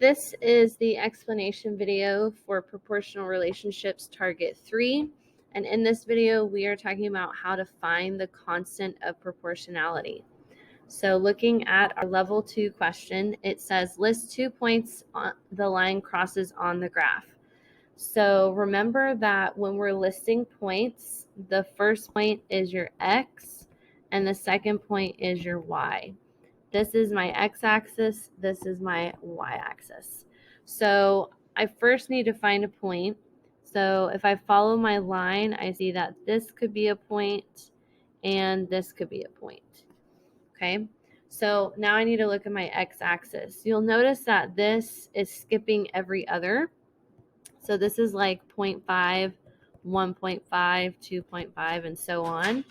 This is the explanation video for proportional relationships target 3. And in this video, we are talking about how to find the constant of proportionality. So looking at our level 2 question, it says list 2 points on the line crosses on the graph. So remember that when we're listing points, the first point is your x and the second point is your y. This is my x-axis, this is my y-axis. So I first need to find a point. So if I follow my line, I see that this could be a point and this could be a point. Okay, so now I need to look at my x-axis. You'll notice that this is skipping every other. So this is like 0.5, 1.5, 2.5, and so on.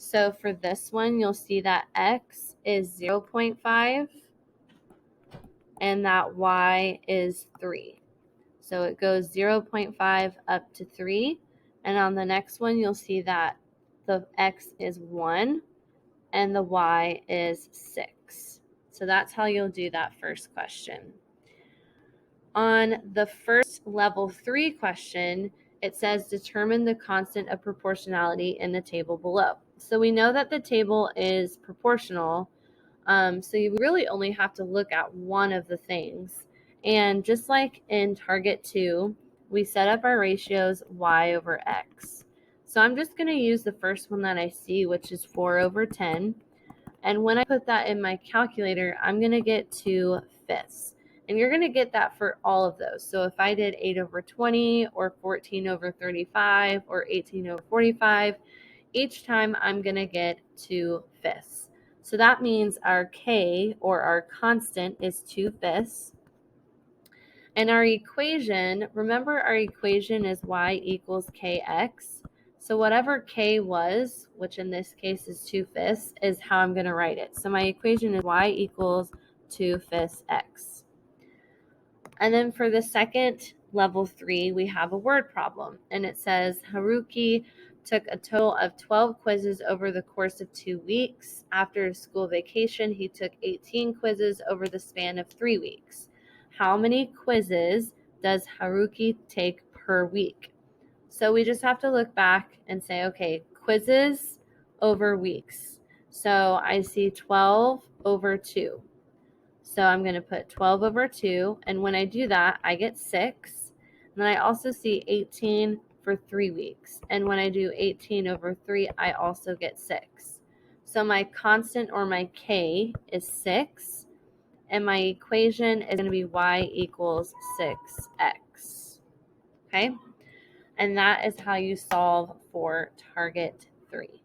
So for this one, you'll see that x is 0.5 and that y is 3. So it goes 0.5 up to 3. And on the next one, you'll see that the x is 1 and the y is 6. So that's how you'll do that first question. On the first level 3 question, it says determine the constant of proportionality in the table below. So we know that the table is proportional, so you really only have to look at one of the things. And just like in target 2, we set up our ratios y over x. So I'm just going to use the first one that I see, which is 4 over 10. And when I put that in my calculator, I'm going to get 2 fifths. And you're going to get that for all of those. So if I did 8 over 20 or 14 over 35 or 18 over 45, each time I'm going to get 2 fifths. So that means our k, or our constant, is 2 fifths. And our equation, remember our equation is y equals kx. So whatever k was, which in this case is 2 fifths, is how I'm going to write it. So my equation is y equals 2 fifths x. And then for the second level 3, we have a word problem. And it says Haruki took a total of 12 quizzes over the course of 2 weeks. After a school vacation, he took 18 quizzes over the span of 3 weeks. How many quizzes does Haruki take per week? So we just have to look back and say, okay, quizzes over weeks. So I see 12 over 2. So I'm going to put 12 over 2. And when I do that, I get 6. And then I also see 18 for 3 weeks. And when I do 18 over 3, I also get 6. So my constant, or my k, is 6. And my equation is going to be y equals 6x. Okay? And that is how you solve for target 3.